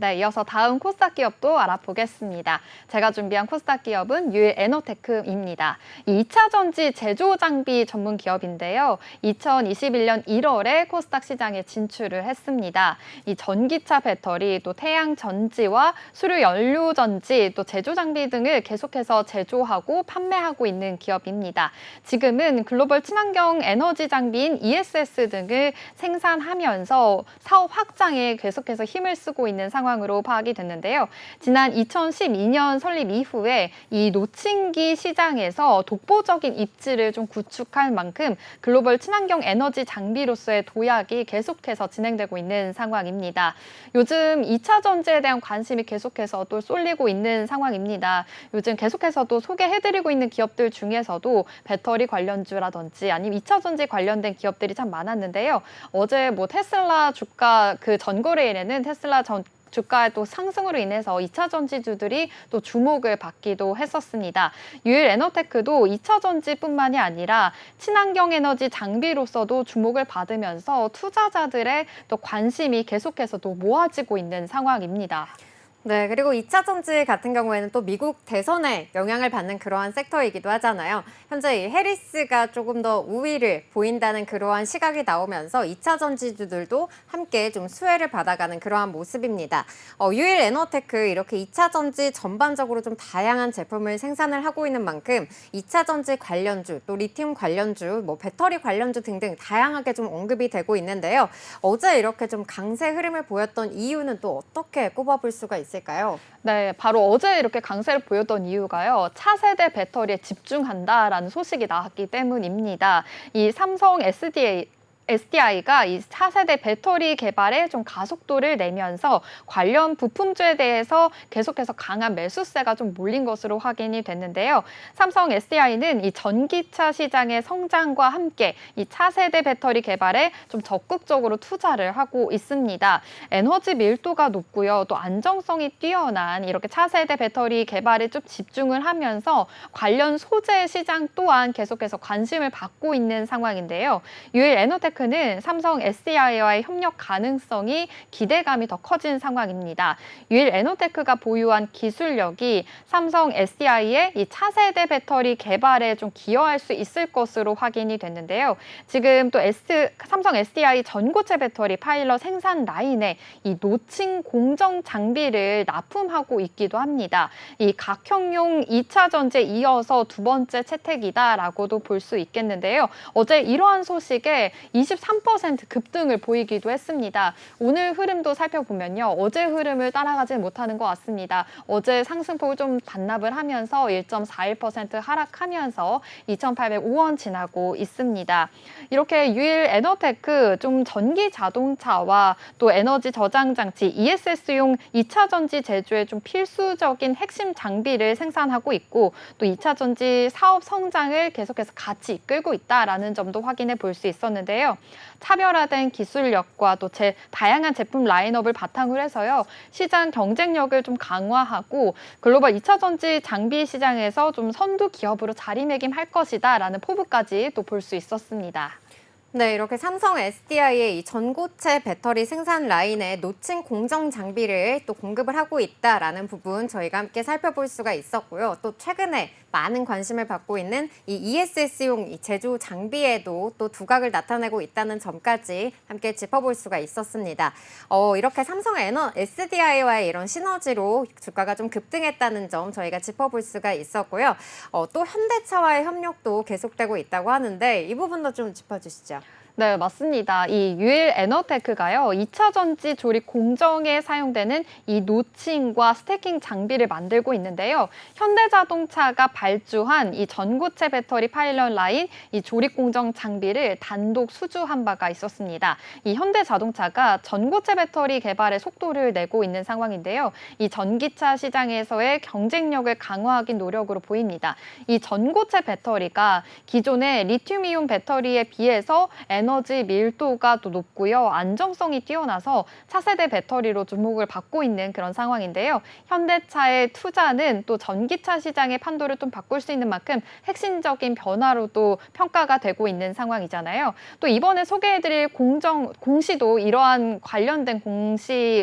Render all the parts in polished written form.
네, 이어서 다음 코스닥 기업도 알아보겠습니다. 제가 준비한 코스닥 기업은 유일에너테크입니다. 이 2차 전지 제조 장비 전문 기업인데요. 2021년 1월에 코스닥 시장에 진출을 했습니다. 이 전기차 배터리, 또 태양 전지와 수류 연료 전지, 또 제조 장비 등을 계속해서 제조하고 판매하고 있는 기업입니다. 지금은 글로벌 친환경 에너지 장비인 ESS 등을 생산하면서 사업 확장에 계속해서 힘을 쓰고 있는 상황으로 파악이 됐는데요. 지난 2012년 설립 이후에 이 노층기 시장에서 독보적인 입지를 좀 구축할 만큼 글로벌 친환경 에너지 장비로서의 도약이 계속해서 진행되고 있는 상황입니다. 요즘 2차 전지에 대한 관심이 계속해서 또 쏠리고 있는 상황입니다. 요즘 계속해서 또 소개해드리고 있는 기업들 중에서도 배터리 관련주라든지 아니면 2차 전지 관련된 기업들이 참 많았는데요. 어제 뭐 테슬라 주가 그 전거래일에는 테슬라 주가의 또 상승으로 인해서 2차 전지주들이 또 주목을 받기도 했었습니다. 유일에너테크도 2차 전지뿐만이 아니라 친환경 에너지 장비로서도 주목을 받으면서 투자자들의 또 관심이 계속해서 또 모아지고 있는 상황입니다. 네, 그리고 2차 전지 같은 경우에는 또 미국 대선에 영향을 받는 그러한 섹터이기도 하잖아요. 현재 이 해리스가 조금 더 우위를 보인다는 그러한 시각이 나오면서 2차 전지주들도 함께 좀 수혜를 받아가는 그러한 모습입니다. 유일에너테크 이렇게 2차 전지 전반적으로 좀 다양한 제품을 생산을 하고 있는 만큼 2차 전지 관련주, 또 리튬 관련주, 뭐 배터리 관련주 등등 다양하게 좀 언급이 되고 있는데요. 어제 이렇게 좀 강세 흐름을 보였던 이유는 또 어떻게 꼽아볼 수가 있을까요? 네, 바로 어제 이렇게 강세를 보였던 이유가요. 차세대 배터리에 집중한다라는 소식이 나왔기 때문입니다. 이 삼성 SDI가 이 차세대 배터리 개발에 좀 가속도를 내면서 관련 부품주에 대해서 계속해서 강한 매수세가 좀 몰린 것으로 확인이 됐는데요. 삼성 SDI는 이 전기차 시장의 성장과 함께 이 차세대 배터리 개발에 좀 적극적으로 투자를 하고 있습니다. 에너지 밀도가 높고요. 또 안정성이 뛰어난 이렇게 차세대 배터리 개발에 좀 집중을 하면서 관련 소재 시장 또한 계속해서 관심을 받고 있는 상황인데요. 유일에너테크는 삼성 SDI와의 협력 가능성이 기대감이 더 커진 상황입니다. 유일에너테크가 보유한 기술력이 삼성 SDI의 이 차세대 배터리 개발에 좀 기여할 수 있을 것으로 확인이 됐는데요. 지금 또 삼성 SDI 전고체 배터리 파일럿 생산 라인에 이 노층 공정 장비를 납품하고 있기도 합니다. 이 각형용 2차 전지에 이어서 두 번째 채택이다라고도 볼 수 있겠는데요. 어제 이러한 소식에 23% 급등을 보이기도 했습니다. 오늘 흐름도 살펴보면요. 어제 흐름을 따라가지 못하는 것 같습니다. 어제 상승폭을 좀 반납을 하면서 1.41% 하락하면서 2,805원 지나고 있습니다. 이렇게 유일에너테크 좀 전기 자동차와 또 에너지 저장 장치 ESS용 2차 전지 제조에 좀 필수적인 핵심 장비를 생산하고 있고 또 2차 전지 사업 성장을 계속해서 같이 이끌고 있다라는 점도 확인해 볼 수 있었는데요. 차별화된 기술력과 또 다양한 제품 라인업을 바탕으로 해서요. 시장 경쟁력을 좀 강화하고 글로벌 2차 전지 장비 시장에서 좀 선두 기업으로 자리매김할 것이다라는 포부까지 또 볼 수 있었습니다. 네, 이렇게 삼성 SDI의 이 전고체 배터리 생산 라인에 노층 공정 장비를 또 공급을 하고 있다라는 부분 저희가 함께 살펴볼 수가 있었고요. 또 최근에 많은 관심을 받고 있는 이 ESS용 이 제조 장비에도 또 두각을 나타내고 있다는 점까지 함께 짚어볼 수가 있었습니다. 이렇게 삼성 SDI와의 이런 시너지로 주가가 좀 급등했다는 점 저희가 짚어볼 수가 있었고요. 또 현대차와의 협력도 계속되고 있다고 하는데 이 부분도 좀 짚어주시죠. 네, 맞습니다. 이 유일에너테크가요, 2차 전지 조립 공정에 사용되는 이 노칭과 스태킹 장비를 만들고 있는데요. 현대자동차가 발주한 이 전고체 배터리 파일럿 라인 이 조립 공정 장비를 단독 수주한 바가 있었습니다. 이 현대자동차가 전고체 배터리 개발에 속도를 내고 있는 상황인데요. 이 전기차 시장에서의 경쟁력을 강화하기 노력으로 보입니다. 이 전고체 배터리가 기존의 리튬이온 배터리에 비해서 에너지 밀도가 또 높고요. 안정성이 뛰어나서 차세대 배터리로 주목을 받고 있는 그런 상황인데요. 현대차의 투자는 또 전기차 시장의 판도를 좀 바꿀 수 있는 만큼 핵심적인 변화로도 평가가 되고 있는 상황이잖아요. 또 이번에 소개해드릴 공시도 이러한 관련된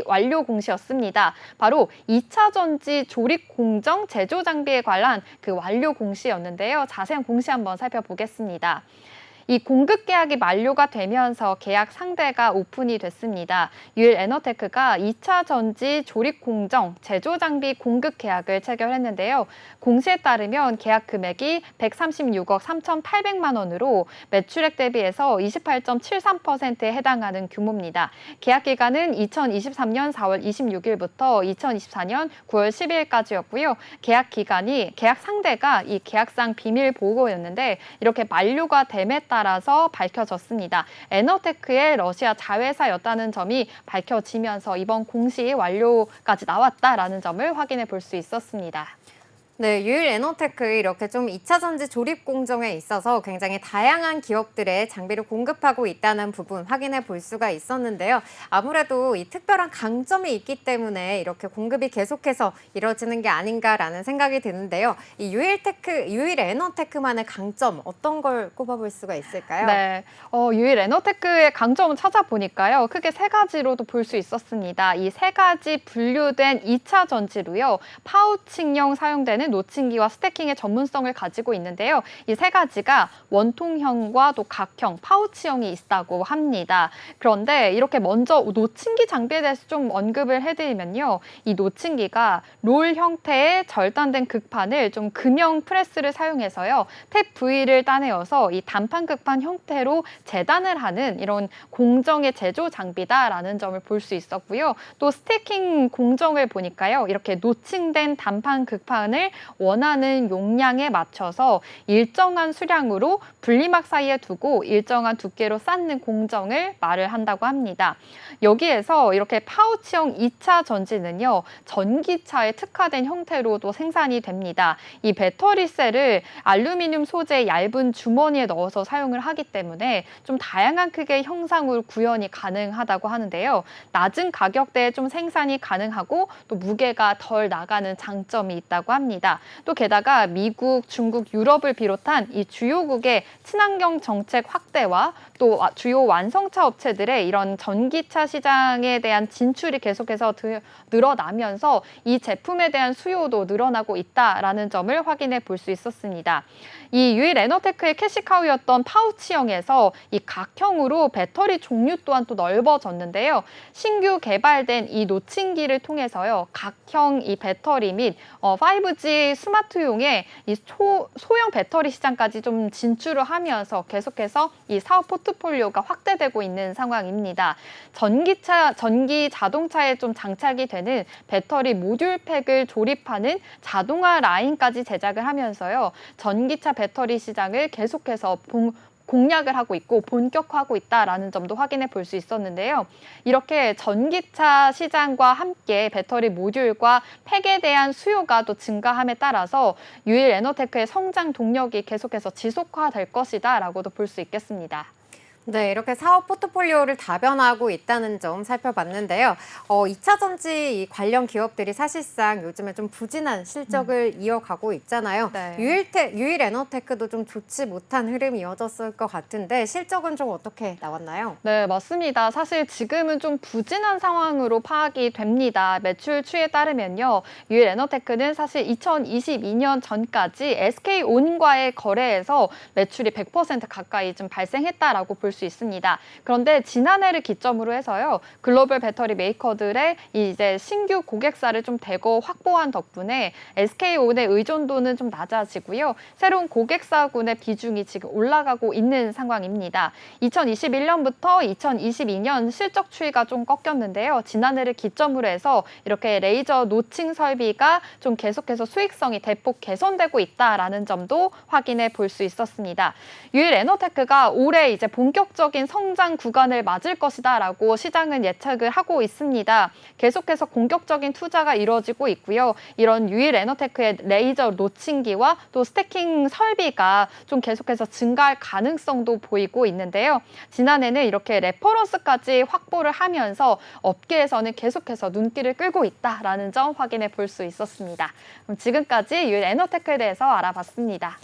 완료 공시였습니다. 바로 2차 전지 조립 공정 제조 장비에 관한 그 완료 공시였는데요. 자세한 공시 한번 살펴보겠습니다. 이 공급 계약이 만료가 되면서 계약 상대가 오픈이 됐습니다. 유일에너테크가 2차 전지 조립 공정 제조 장비 공급 계약을 체결했는데요. 공시에 따르면 계약 금액이 136억 3,800만 원으로 매출액 대비해서 28.73%에 해당하는 규모입니다. 계약 기간은 2023년 4월 26일부터 2024년 9월 10일까지였고요. 계약 상대가 이 계약상 비밀 보고였는데 이렇게 만료가 됨에 따라서 밝혀졌습니다. 에너테크의 러시아 자회사였다는 점이 밝혀지면서 이번 공시 완료까지 나왔다라는 점을 확인해 볼 수 있었습니다. 네, 유일에너테크 이렇게 좀 2차 전지 조립 공정에 있어서 굉장히 다양한 기업들의 장비를 공급하고 있다는 부분 확인해 볼 수가 있었는데요. 아무래도 이 특별한 강점이 있기 때문에 이렇게 공급이 계속해서 이뤄지는 게 아닌가라는 생각이 드는데요. 이 유일에너테크만의 강점 어떤 걸 꼽아볼 수가 있을까요? 네, 유일에너테크의 강점을 찾아보니까요. 크게 세 가지로도 볼 수 있었습니다. 이 세 가지 분류된 2차 전지로요. 파우칭형 사용되는 노칭기와 스태킹의 전문성을 가지고 있는데요. 이 세 가지가 원통형과 또 각형, 파우치형이 있다고 합니다. 그런데 이렇게 먼저 노칭기 장비에 대해서 좀 언급을 해드리면요. 이 노칭기가 롤 형태의 절단된 극판을 좀 금형 프레스를 사용해서요. 탭 부위를 따내어서 이 단판 극판 형태로 재단을 하는 이런 공정의 제조 장비다라는 점을 볼 수 있었고요. 또 스태킹 공정을 보니까요. 이렇게 노칭된 단판 극판을 원하는 용량에 맞춰서 일정한 수량으로 분리막 사이에 두고 일정한 두께로 쌓는 공정을 말을 한다고 합니다. 여기에서 이렇게 파우치형 2차 전지는요. 전기차에 특화된 형태로도 생산이 됩니다. 이 배터리 셀을 알루미늄 소재의 얇은 주머니에 넣어서 사용을 하기 때문에 좀 다양한 크기의 형상으로 구현이 가능하다고 하는데요. 낮은 가격대에 좀 생산이 가능하고 또 무게가 덜 나가는 장점이 있다고 합니다. 또 게다가 미국, 중국, 유럽을 비롯한 이 주요국의 친환경 정책 확대와 또 주요 완성차 업체들의 이런 전기차 시장에 대한 진출이 계속해서 늘어나면서 이 제품에 대한 수요도 늘어나고 있다라는 점을 확인해 볼 수 있었습니다. 이 유일에너테크의 캐시카우였던 파우치형에서 이 각형으로 배터리 종류 또한 또 넓어졌는데요. 신규 개발된 이 노칭기를 통해서요. 각형 이 배터리 및 5G 스마트용의 이 소형 배터리 시장까지 좀 진출을 하면서 계속해서 이 사업 포트폴리오가 확대되고 있는 상황입니다. 전기 자동차에 좀 장착이 되는 배터리 모듈 팩을 조립하는 자동화 라인까지 제작을 하면서요. 전기차 배터리 시장을 계속해서 공략을 하고 있고 본격화하고 있다라는 점도 확인해 볼 수 있었는데요. 이렇게 전기차 시장과 함께 배터리 모듈과 팩에 대한 수요가 또 증가함에 따라서 유일에너테크의 성장 동력이 계속해서 지속화될 것이다라고도 볼 수 있겠습니다. 네, 이렇게 사업 포트폴리오를 다변화하고 있다는 점 살펴봤는데요. 2차 전지 관련 기업들이 사실상 요즘에 좀 부진한 실적을 이어가고 있잖아요. 네. 유일에너테크도 좀 좋지 못한 흐름이 이어졌을 것 같은데 실적은 좀 어떻게 나왔나요? 네, 맞습니다. 사실 지금은 좀 부진한 상황으로 파악이 됩니다. 매출 추이에 따르면요. 유일에너테크는 사실 2022년 전까지 SK온과의 거래에서 매출이 100% 가까이 좀 발생했다라고 볼 수 있습니다. 그런데 지난해를 기점으로 해서요. 글로벌 배터리 메이커들의 이제 신규 고객사를 좀 대거 확보한 덕분에 SK온의 의존도는 좀 낮아지고요. 새로운 고객사군의 비중이 지금 올라가고 있는 상황입니다. 2021년부터 2022년 실적 추이가 좀 꺾였는데요. 지난해를 기점으로 해서 이렇게 레이저 노칭 설비가 좀 계속해서 수익성이 대폭 개선되고 있다라는 점도 확인해 볼 수 있었습니다. 유일에너테크가 올해 이제 본격 본격적인 성장 구간을 맞을 것이다라고 시장은 예측을 하고 있습니다. 계속해서 공격적인 투자가 이루어지고 있고요. 이런 유일 에너테크의 레이저 노칭기와 또 스태킹 설비가 좀 계속해서 증가할 가능성도 보이고 있는데요. 지난해는 이렇게 레퍼런스까지 확보를 하면서 업계에서는 계속해서 눈길을 끌고 있다라는 점 확인해 볼 수 있었습니다. 그럼 지금까지 유일 에너테크에 대해서 알아봤습니다.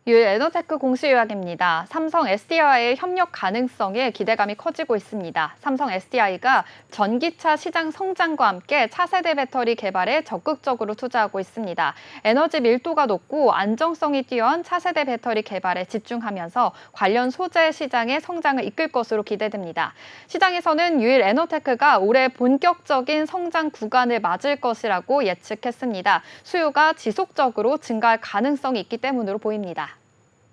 유일 에너테크 공시 요약입니다. 삼성 SDI와의 협력 가능성에 기대감이 커지고 있습니다. 삼성 SDI가 전기차 시장 성장과 함께 차세대 배터리 개발에 적극적으로 투자하고 있습니다. 에너지 밀도가 높고 안정성이 뛰어난 차세대 배터리 개발에 집중하면서 관련 소재 시장의 성장을 이끌 것으로 기대됩니다. 시장에서는 유일 에너테크가 올해 본격적인 성장 구간을 맞을 것이라고 예측했습니다. 수요가 지속적으로 증가할 가능성이 있기 때문으로 보입니다.